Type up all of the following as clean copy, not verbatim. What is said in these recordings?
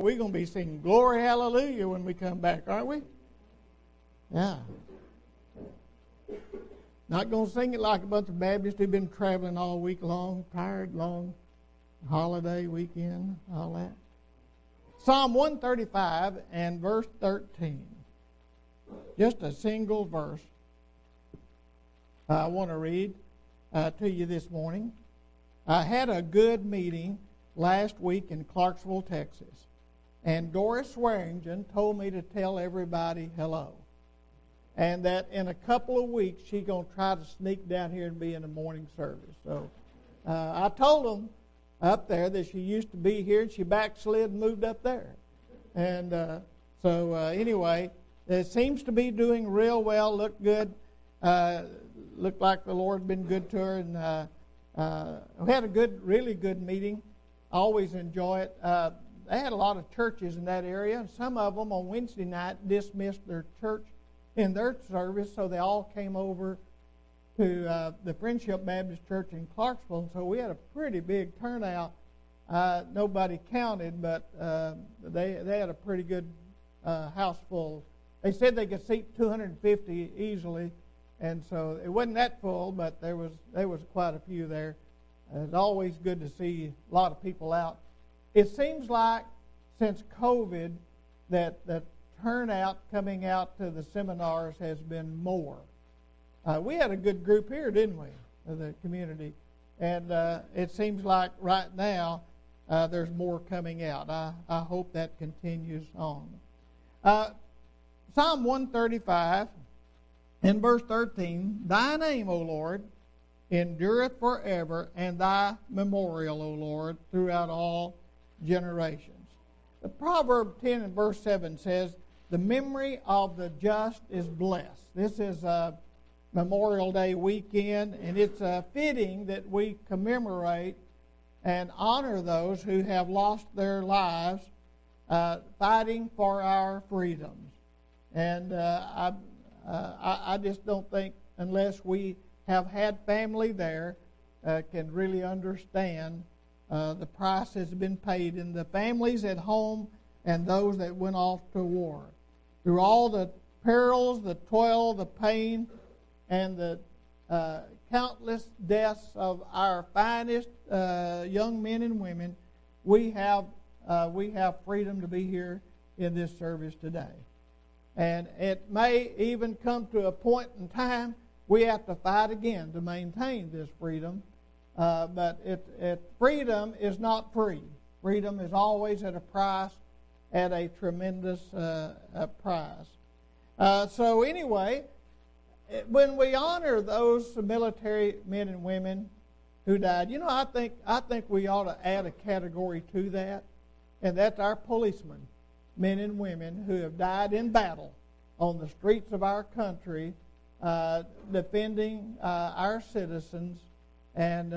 We're going to be singing Glory Hallelujah when we come back, aren't we? Yeah. Not going to sing it like a bunch of Baptists who've been traveling all week long, tired, long holiday weekend, all that. Psalm 135 and verse 13. Just a single verse I want to read to you this morning. I had a good meeting last week in Clarksville, Texas. And Doris Swearingen told me to tell everybody hello. And that in a couple of weeks, she's going to try to sneak down here and be in the morning service. So I told them up there that she used to be here, and she backslid and moved up there. And anyway, it seems to be doing real well, looked good. Looked like the Lord had been good to her. And we had a really good meeting. I always enjoy it. They had a lot of churches in that area, and some of them on Wednesday night dismissed their church in their service, so they all came over to the Friendship Baptist Church in Clarksville. And so we had a pretty big turnout. Nobody counted, but they had a pretty good house full. They said they could seat 250 easily, and so it wasn't that full, but there was quite a few there. It's always good to see a lot of people out. It seems like since COVID that the turnout coming out to the seminars has been more. We had a good group here, didn't we, of the community? And it seems like right now there's more coming out. I hope that continues on. Psalm 135 in verse 13, Thy name, O Lord, endureth forever, and Thy memorial, O Lord, throughout all generations. The Proverb 10 and verse 7 says, the memory of the just is blessed. This is a Memorial Day weekend, and it's fitting that we commemorate and honor those who have lost their lives fighting for our freedoms. And I just don't think, unless we have had family there, can really understand the price has been paid in the families at home and those that went off to war. Through all the perils, the toil, the pain, and the countless deaths of our finest young men and women, we have freedom to be here in this service today. And it may even come to a point in time we have to fight again to maintain this freedom. But freedom is not free. Freedom is always at a price, at a tremendous price. So anyway, when we honor those military men and women who died, I think we ought to add a category to that, and that's our policemen, men and women who have died in battle on the streets of our country, defending our citizens and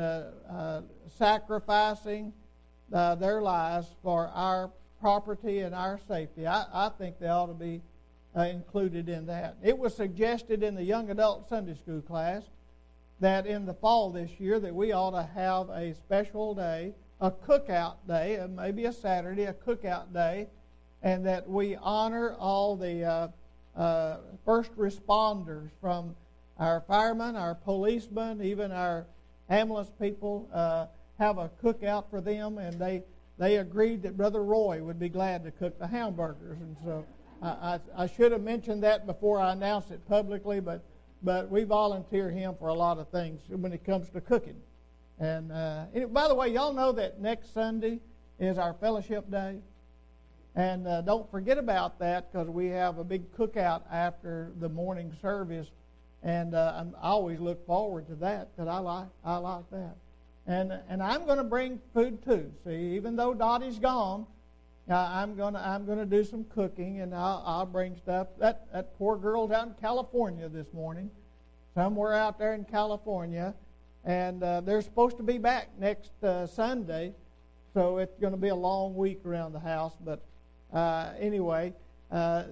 sacrificing their lives for our property and our safety. I think they ought to be included in that. It was suggested in the young adult Sunday school class that in the fall this year that we ought to have a special day, a cookout day, maybe a Saturday, a cookout day, and that we honor all the first responders, from our firemen, our policemen, even our ambulance people, have a cookout for them, and they agreed that Brother Roy would be glad to cook the hamburgers. And so I should have mentioned that before I announced it publicly, but we volunteer him for a lot of things when it comes to cooking. And by the way, y'all know that next Sunday is our fellowship day. And don't forget about that, because we have a big cookout after the morning service. And I always look forward to that, because I like that. And I'm going to bring food too. See, even though Dottie's gone, I'm going to do some cooking, and I'll bring stuff. That poor girl's out in California this morning, somewhere out there in California, and they're supposed to be back next Sunday, so it's going to be a long week around the house. But anyway,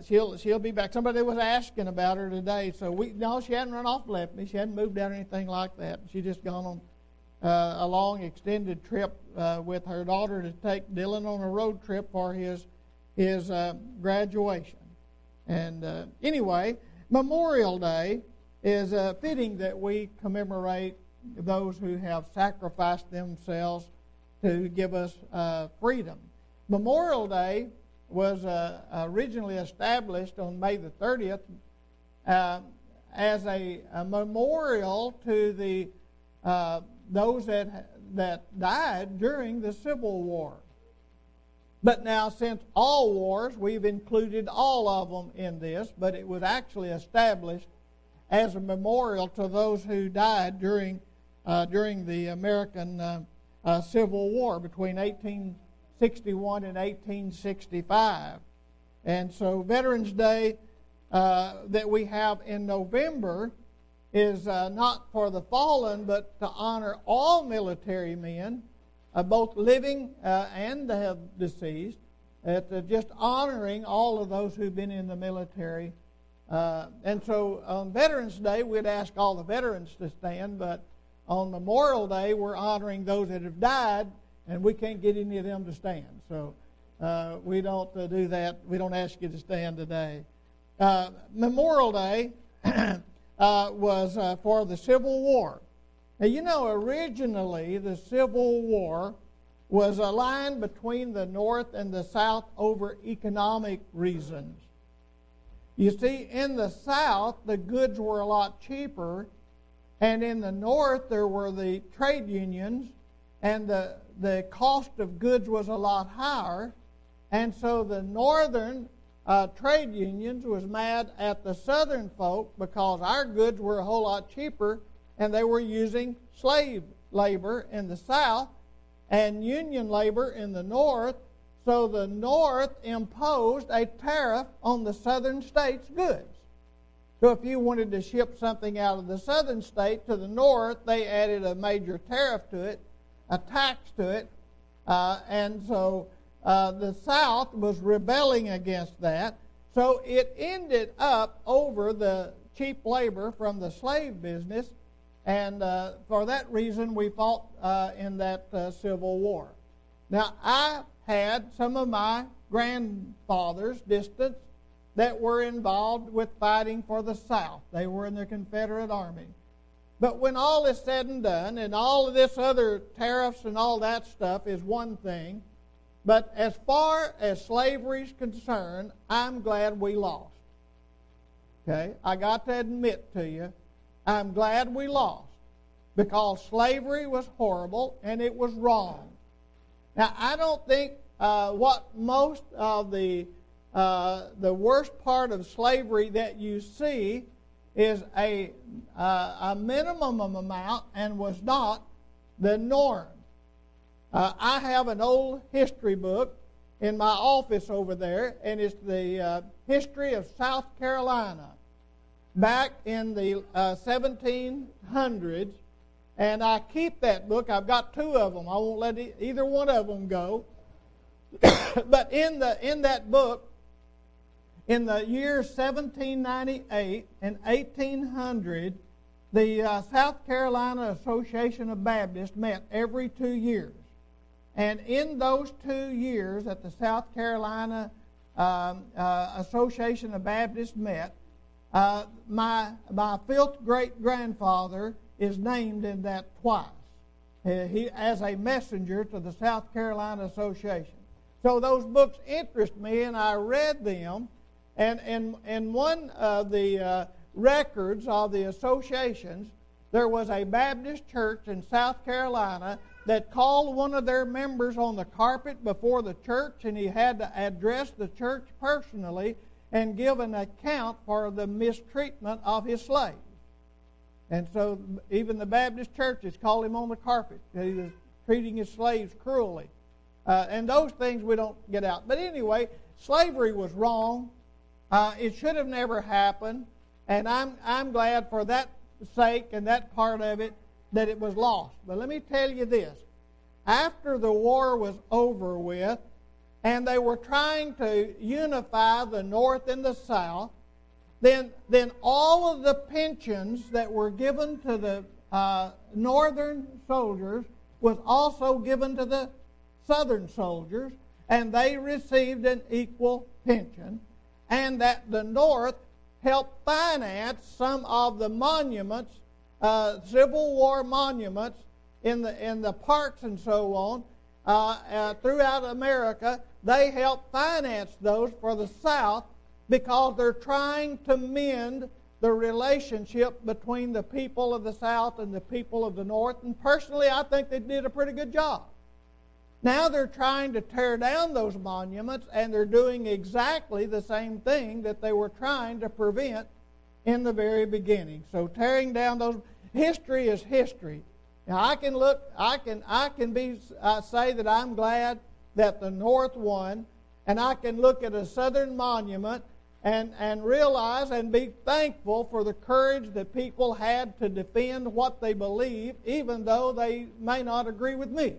she'll be back. Somebody was asking about her today, so no, she hadn't run off and left me. She hadn't moved out or anything like that. She just gone on a long extended trip with her daughter to take Dylan on a road trip for his his graduation. And anyway, Memorial Day is fitting that we commemorate those who have sacrificed themselves to give us freedom. Memorial Day was originally established on May the 30th as a memorial to the those that died during the Civil War. But now, since all wars, we've included all of them in this, but it was actually established as a memorial to those who died during the American Civil War between 1861 and 1865. And so Veterans Day that we have in November is not for the fallen, but to honor all military men, both living and have deceased. It's just honoring all of those who've been in the military. And so on Veterans Day, we'd ask all the veterans to stand, but on Memorial Day, we're honoring those that have died, and we can't get any of them to stand. So we don't do that. We don't ask you to stand today. Memorial Day was for the Civil War. Now, you know, originally the Civil War was a line between the North and the South over economic reasons. You see, in the South, the goods were a lot cheaper, and in the North, there were the trade unions, and the cost of goods was a lot higher, and so the Northern trade unions was mad at the Southern folk because our goods were a whole lot cheaper, and they were using slave labor in the South and union labor in the North. So the North imposed a tariff on the Southern states' goods. So if you wanted to ship something out of the Southern state to the North, they added a major tariff to it, a tax to it, and so the South was rebelling against that. So it ended up over the cheap labor from the slave business, and for that reason we fought in that Civil War. Now, I had some of my grandfathers, distant, that were involved with fighting for the South. They were in the Confederate Army. But when all is said and done, and all of this other tariffs and all that stuff is one thing, but as far as slavery is concerned, I'm glad we lost. Okay? I got to admit to you, I'm glad we lost, because slavery was horrible and it was wrong. Now, I don't think what most of the worst part of slavery that you see is a minimum amount and was not the norm. I have an old history book in my office over there, and it's the history of South Carolina back in the 1700s, and I keep that book. I've got two of them. I won't let either one of them go. But in that book, in the years 1798 and 1800, the South Carolina Association of Baptists met every 2 years. And in those 2 years that the South Carolina Association of Baptists met, my fifth great-grandfather is named in that twice. He as a messenger to the South Carolina Association. So those books interest me, and I read them. And in one of the records of the associations, there was a Baptist church in South Carolina that called one of their members on the carpet before the church, and he had to address the church personally and give an account for the mistreatment of his slaves. And so even the Baptist churches called him on the carpet. He was treating his slaves cruelly. And those things we don't get out. But anyway, slavery was wrong. It should have never happened. And I'm glad for that sake and that part of it that it was lost. But let me tell you this. After the war was over with, and they were trying to unify the North and the South, then all of the pensions that were given to the Northern soldiers was also given to the Southern soldiers, and they received an equal pension, and that the North helped finance some of the monuments, Civil War monuments in the parks and so on throughout America. They helped finance those for the South because they're trying to mend the relationship between the people of the South and the people of the North. And personally, I think they did a pretty good job. Now they're trying to tear down those monuments, and they're doing exactly the same thing that they were trying to prevent in the very beginning. So tearing down those, history is history. Now I can say that I'm glad that the North won, and I can look at a Southern monument and realize and be thankful for the courage that people had to defend what they believe, even though they may not agree with me.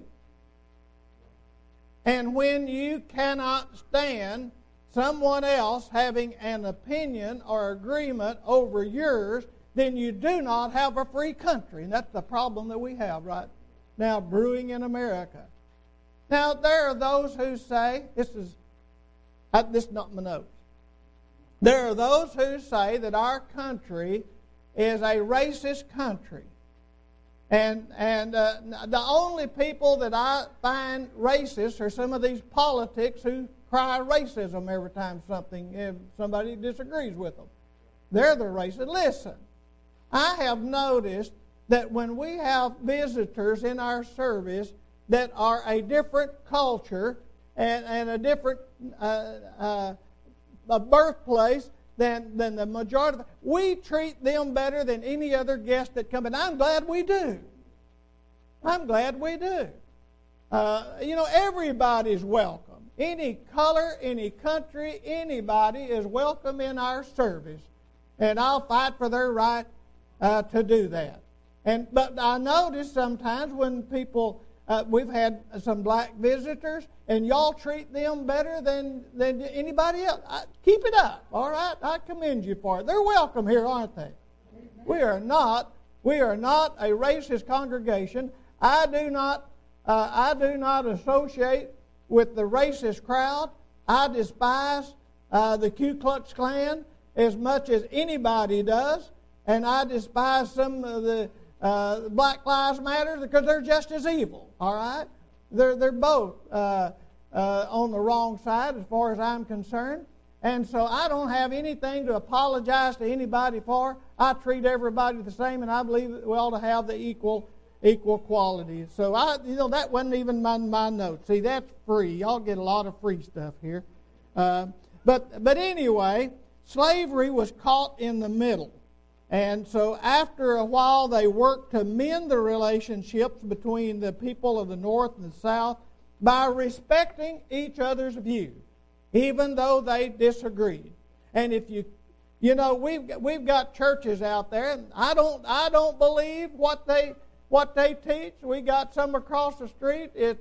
And when you cannot stand someone else having an opinion or agreement over yours, then you do not have a free country. And that's the problem that we have right now brewing in America. Now, there are those who say, this is not my notes. There are those who say that our country is a racist country. And the only people that I find racist are some of these politics who cry racism every time somebody disagrees with them. They're the racist. Listen, I have noticed that when we have visitors in our service that are a different culture and a different birthplace than the majority, we treat them better than any other guest that come in. I'm glad we do. I'm glad we do. Everybody's welcome. Any color, any country, anybody is welcome in our service. And I'll fight for their right to do that. But I notice sometimes when people, we've had some black visitors, and y'all treat them better than anybody else. Keep it up, all right? I commend you for it. They're welcome here, aren't they? We are not a racist congregation. I do not associate with the racist crowd. I despise the Ku Klux Klan as much as anybody does, and I despise some of the Black Lives Matter because they're just as evil. All right, they're both on the wrong side as far as I'm concerned, and so I don't have anything to apologize to anybody for. I treat everybody the same, and I believe that we ought to have the equal quality. So that wasn't even my note. See, that's free. Y'all get a lot of free stuff here. But anyway, slavery was caught in the middle. And so after a while, they worked to mend the relationships between the people of the North and the South by respecting each other's view, even though they disagreed. And if we've got churches out there, and I don't believe what they teach. We got some across the street. It's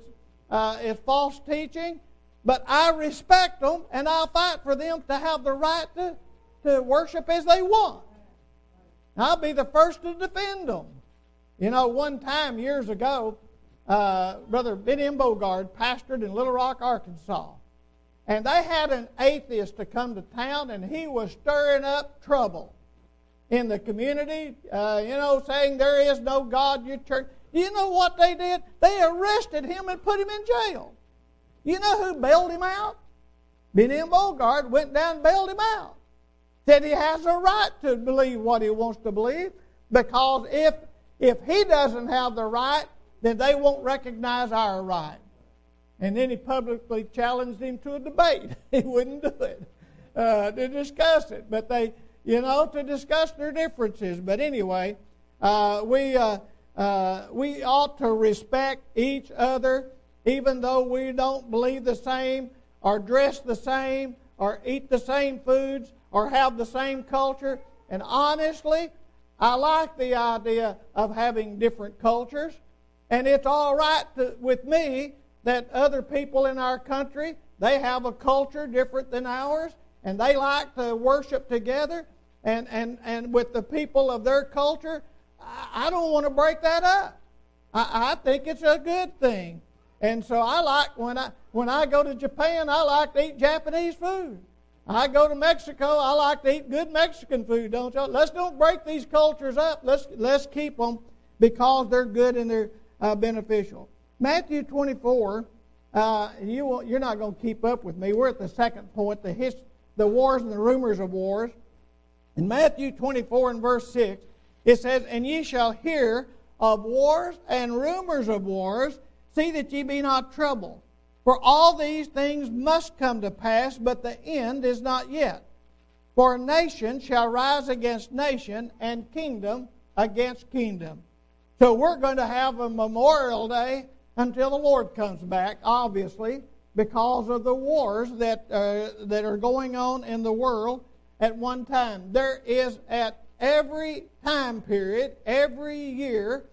false teaching, but I respect them, and I'll fight for them to have the right to worship as they want. I'll be the first to defend them. One time years ago, Brother Benny Bogard pastored in Little Rock, Arkansas. And they had an atheist to come to town, and he was stirring up trouble in the community, saying there is no God, your church. You know what they did? They arrested him and put him in jail. You know who bailed him out? Benny Bogard went down and bailed him out. Said he has a right to believe what he wants to believe, because if he doesn't have the right, then they won't recognize our right. And then he publicly challenged him to a debate. He wouldn't do it to discuss it, but to discuss their differences. But anyway, we ought to respect each other, even though we don't believe the same, or dress the same, or eat the same foods, or have the same culture. And honestly, I like the idea of having different cultures. And it's all right with me that other people in our country, they have a culture different than ours, and they like to worship together. And with the people of their culture, I don't want to break that up. I think it's a good thing. And so I like, when I go to Japan, I like to eat Japanese food. I go to Mexico, I like to eat good Mexican food, don't you? Let's don't break these cultures up. Let's keep them because they're good and they're beneficial. Matthew 24, you're not going to keep up with me. We're at the second point, the wars and the rumors of wars. In Matthew 24 and verse 6, it says, "And ye shall hear of wars and rumors of wars. See that ye be not troubled. For all these things must come to pass, but the end is not yet. For nation shall rise against nation, and kingdom against kingdom." So we're going to have a Memorial Day until the Lord comes back, obviously, because of the wars that are going on in the world at one time. There is, at every time period, every year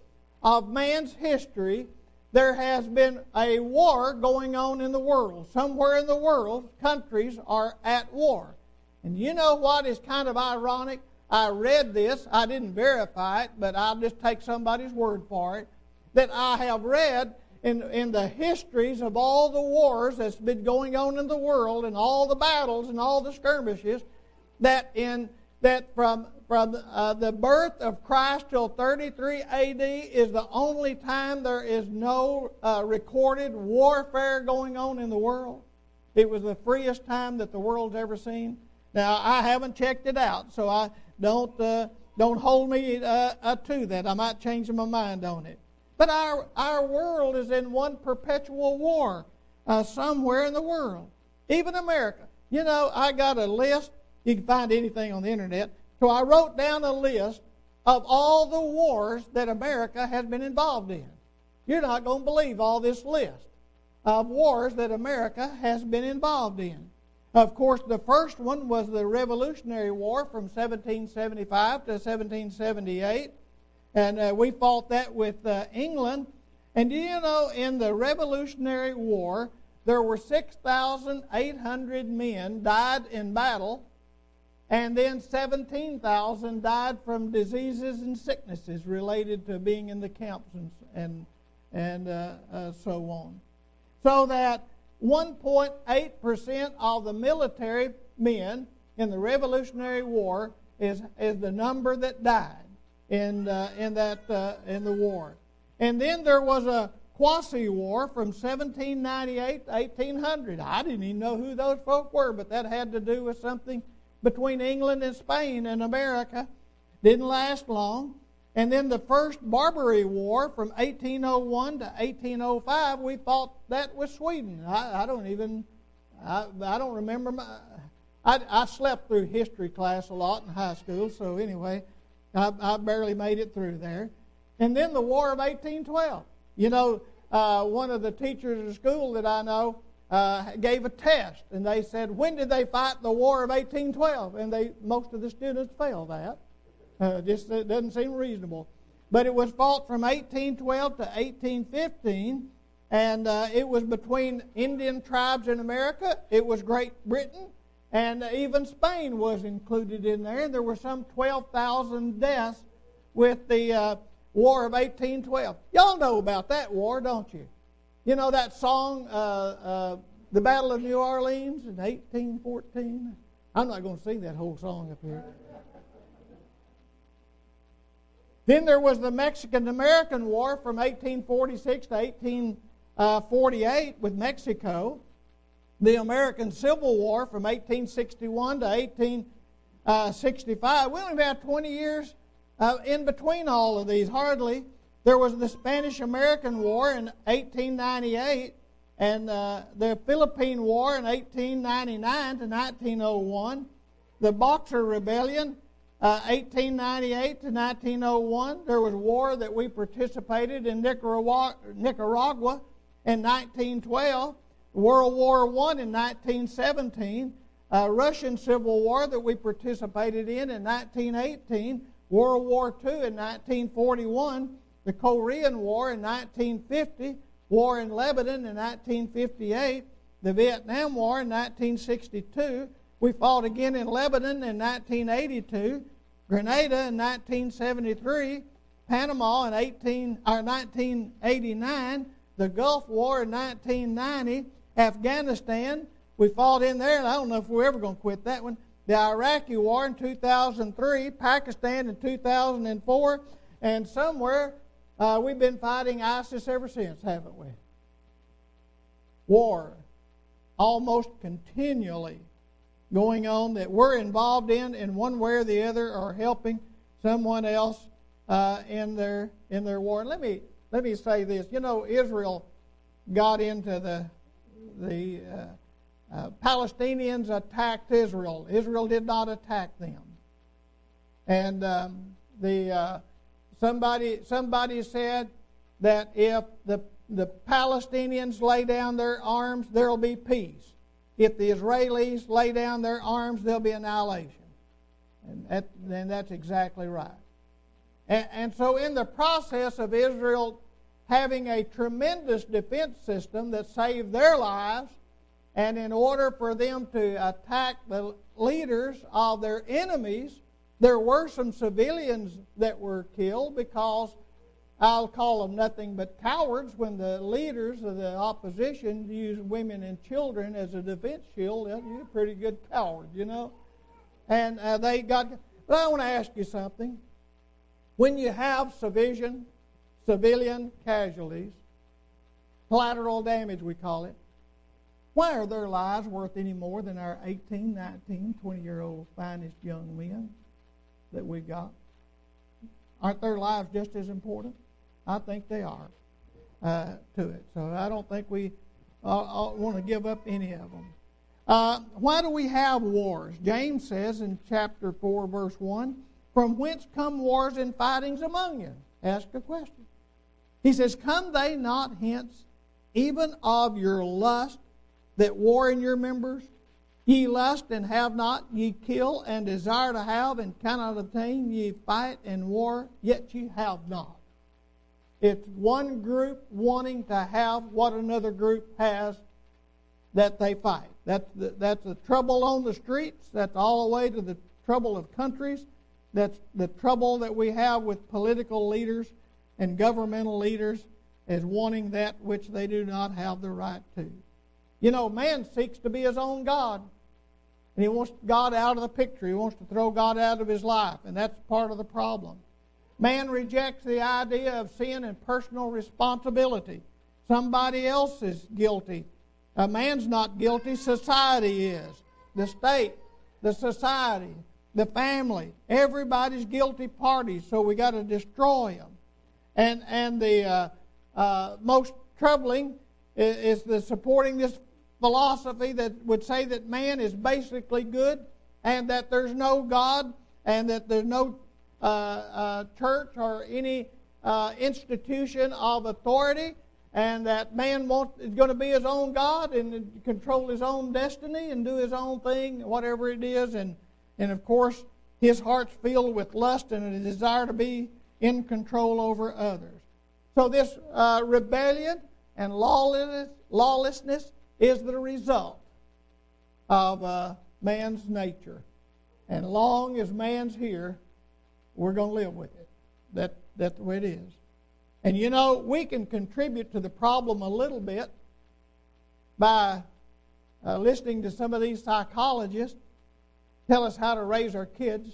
of man's history, there has been a war going on in the world. Somewhere in the world, countries are at war. And you know what is kind of ironic? I read this. I didn't verify it, but I'll just take somebody's word for it. That I have read in the histories of all the wars that's been going on in the world and all the battles and all the skirmishes, that from the birth of Christ till 33 A.D. is the only time there is no recorded warfare going on in the world. It was the freest time that the world's ever seen. Now, I haven't checked it out, so I don't hold me to that. I might change my mind on it. But our world is in one perpetual war somewhere in the world. Even America. You know, I got a list. You can find anything on the internet. So I wrote down a list of all the wars that America has been involved in. You're not going to believe all this list of wars that America has been involved in. Of course, the first one was the Revolutionary War from 1775 to 1778. And we fought that with England. And do you know, in the Revolutionary War, there were 6,800 men died in battle. And then 17,000 died from diseases and sicknesses related to being in the camps and so on. So that 1.8% of the military men in the Revolutionary War is the number that died in the war. And then there was a quasi-war from 1798 to 1800. I didn't even know who those folk were, but that had to do with something between England and Spain and America. Didn't last long. And then the first Barbary War from 1801 to 1805, we fought that with Sweden. I don't remember. I slept through history class a lot in high school, so anyway, I barely made it through there. And then the War of 1812. You know, one of the teachers at school that I know gave a test, and they said, when did they fight the War of 1812? And most of the students failed that. It doesn't seem reasonable. But it was fought from 1812 to 1815, and it was between Indian tribes in America. It was Great Britain, and even Spain was included in there. And there were some 12,000 deaths with the War of 1812. Y'all know about that war, don't you? You know that song, The Battle of New Orleans in 1814? I'm not going to sing that whole song up here. Then there was the Mexican-American War from 1846 to 1848 with Mexico. The American Civil War from 1861 to 1865. We only had 20 years in between all of these, hardly. There was the Spanish-American War in 1898 and the Philippine War in 1899 to 1901. The Boxer Rebellion 1898 to 1901, there was a war that we participated in Nicaragua in 1912, World War I in 1917, Russian Civil War that we participated in 1918, World War II in 1941, the Korean War in 1950, War in Lebanon in 1958, the Vietnam War in 1962, we fought again in Lebanon in 1982, Grenada in 1973, Panama in 1989, the Gulf War in 1990, Afghanistan, we fought in there, and I don't know if we're ever going to quit that one. The Iraqi War in 2003, Pakistan in 2004, and somewhere we've been fighting ISIS ever since, haven't we? War, almost continually going on that we're involved in one way or the other, or helping someone else in their war. And let me say this. You know, Israel got into the Palestinians attacked Israel. Israel did not attack them. And somebody said that if the Palestinians lay down their arms, there will be peace. If the Israelis lay down their arms, there'll be annihilation. And that's exactly right. And so in the process of Israel having a tremendous defense system that saved their lives, and in order for them to attack the leaders of their enemies, there were some civilians that were killed because I'll call them nothing but cowards when the leaders of the opposition use women and children as a defense shield. You're a pretty good coward, you know. And they got... But I want to ask you something. When you have civilian casualties, collateral damage we call it, why are their lives worth any more than our 18, 19, 20-year-old finest young men that we got? Aren't their lives just as important? I think they are to it. So I don't think we want to give up any of them. Why do we have wars? James says in chapter 4, verse 1, "From whence come wars and fightings among you?" Ask a question. He says, "Come they not hence, even of your lust that war in your members? Ye lust and have not, ye kill and desire to have and cannot obtain, ye fight and war, yet ye have not." It's one group wanting to have what another group has that they fight. That's the trouble on the streets. That's all the way to the trouble of countries. That's the trouble that we have with political leaders and governmental leaders, is wanting that which they do not have the right to. You know, man seeks to be his own God. And he wants God out of the picture. He wants to throw God out of his life. And that's part of the problem. Man rejects the idea of sin and personal responsibility. Somebody else is guilty. A man's not guilty. Society is. The state, the society, the family. Everybody's guilty parties. So we got to destroy them. And the most troubling is the supporting this philosophy that would say that man is basically good, and that there's no God, and that there's no church or any institution of authority, and that man is going to be his own God and control his own destiny and do his own thing, whatever it is. And of course, his heart's filled with lust and a desire to be in control over others. So this rebellion and lawlessness is the result of man's nature. And long as man's here, we're going to live with it. That's the way it is. And you know, we can contribute to the problem a little bit by listening to some of these psychologists tell us how to raise our kids.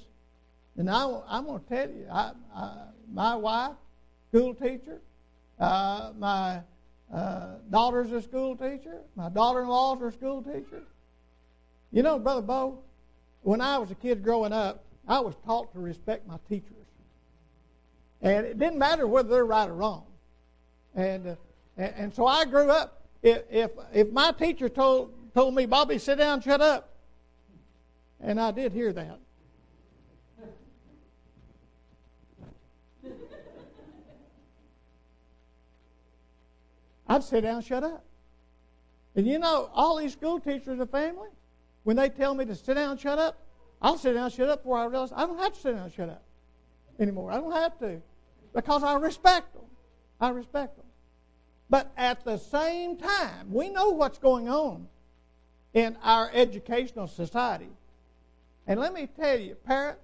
And I'm going to tell you, my wife, school teacher, my daughter's a school teacher, my daughter-in-law's a school teacher. You know, Brother Bo, when I was a kid growing up, I was taught to respect my teachers. And it didn't matter whether they're right or wrong. And so I grew up, if my teacher told me, "Bobby, sit down, shut up," and I did hear that. I'd sit down and shut up. And you know, all these school teachers of family, when they tell me to sit down and shut up, I'll sit down and shut up before I realize I don't have to sit down and shut up anymore. I don't have to, because I respect them. I respect them. But at the same time, we know what's going on in our educational society. And let me tell you, parents,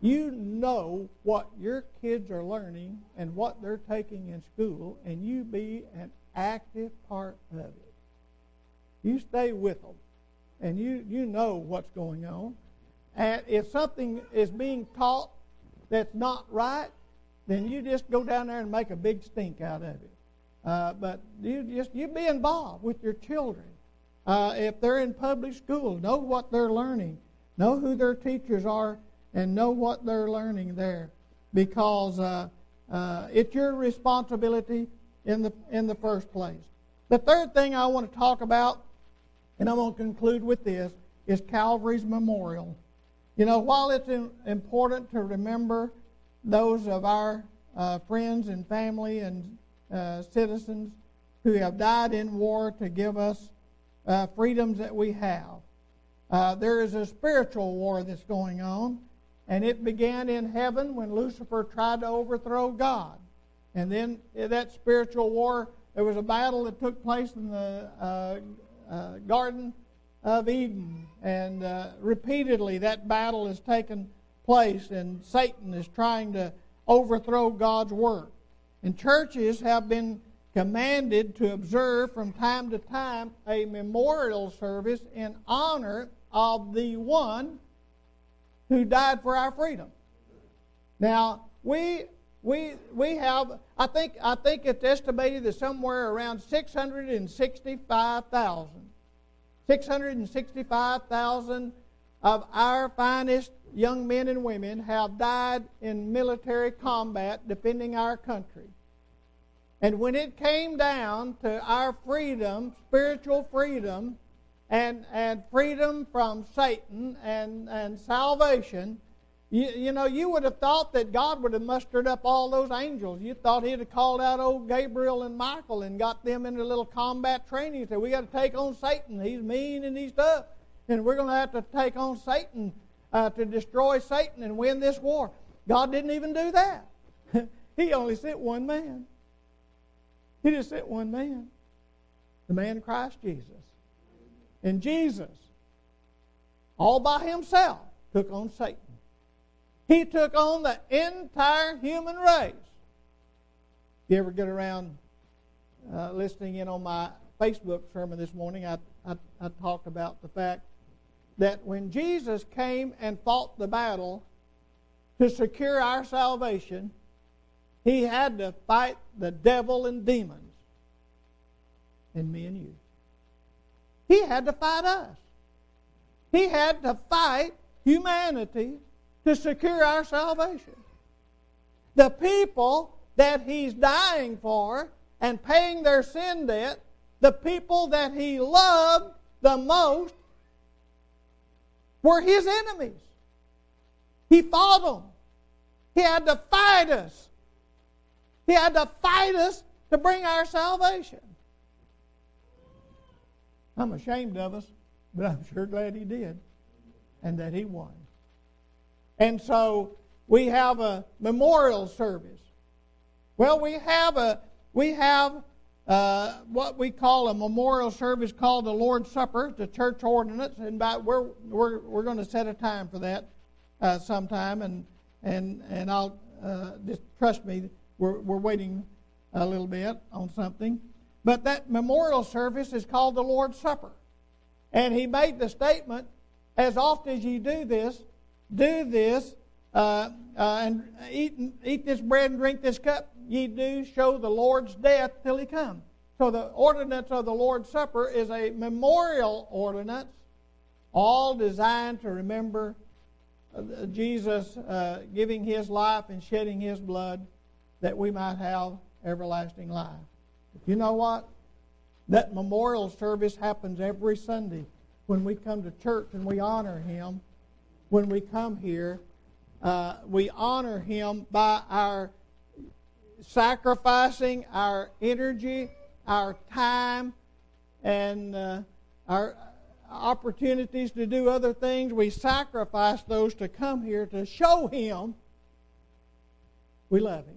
you know what your kids are learning and what they're taking in school, and you be an active part of it. You stay with them, and you know what's going on. And if something is being taught that's not right, then you just go down there and make a big stink out of it. But you be involved with your children. If they're in public school, know what they're learning. Know who their teachers are and know what they're learning there. Because it's your responsibility in the first place. The third thing I want to talk about, and I'm going to conclude with this, is Calvary's Memorial. You know, while it's important to remember those of our friends and family and citizens who have died in war to give us freedoms that we have, there is a spiritual war that's going on, and it began in heaven when Lucifer tried to overthrow God. And then in that spiritual war, there was a battle that took place in the Garden of Eden, and repeatedly that battle has taken place, and Satan is trying to overthrow God's work. And churches have been commanded to observe from time to time a memorial service in honor of the one who died for our freedom. Now, we have, I think it's estimated that somewhere around 665,000 of our finest young men and women have died in military combat defending our country. And when it came down to our freedom, spiritual freedom, and freedom from Satan and salvation, you know, you would have thought that God would have mustered up all those angels. You thought He'd have called out old Gabriel and Michael and got them into a little combat training and said, we got to take on Satan. He's mean and he's tough. And we're going to have to take on Satan to destroy Satan and win this war. God didn't even do that. He only sent one man. He just sent one man. The man Christ Jesus. And Jesus, all by Himself, took on Satan. He took on the entire human race. If you ever get around listening in on my Facebook sermon this morning, I talked about the fact that when Jesus came and fought the battle to secure our salvation, He had to fight the devil and demons and me and you. He had to fight us. He had to fight humanity to secure our salvation. The people that He's dying for and paying their sin debt, the people that He loved the most, were His enemies. He fought them. He had to fight us. He had to fight us to bring our salvation. I'm ashamed of us, but I'm sure glad He did and that He won. And so we have a memorial service. Well, we have what we call a memorial service called the Lord's Supper, the church ordinance, and we're going to set a time for that sometime, and I'll just trust me, we're waiting a little bit on something. But that memorial service is called the Lord's Supper, and He made the statement: as often as you do this, and eat this bread and drink this cup, ye do show the Lord's death till He come. So the ordinance of the Lord's Supper is a memorial ordinance, all designed to remember Jesus giving His life and shedding His blood that we might have everlasting life. But you know what? That memorial service happens every Sunday when we come to church and we honor Him. When we come here, we honor Him by our sacrificing our energy, our time, and our opportunities to do other things. We sacrifice those to come here to show Him we love Him.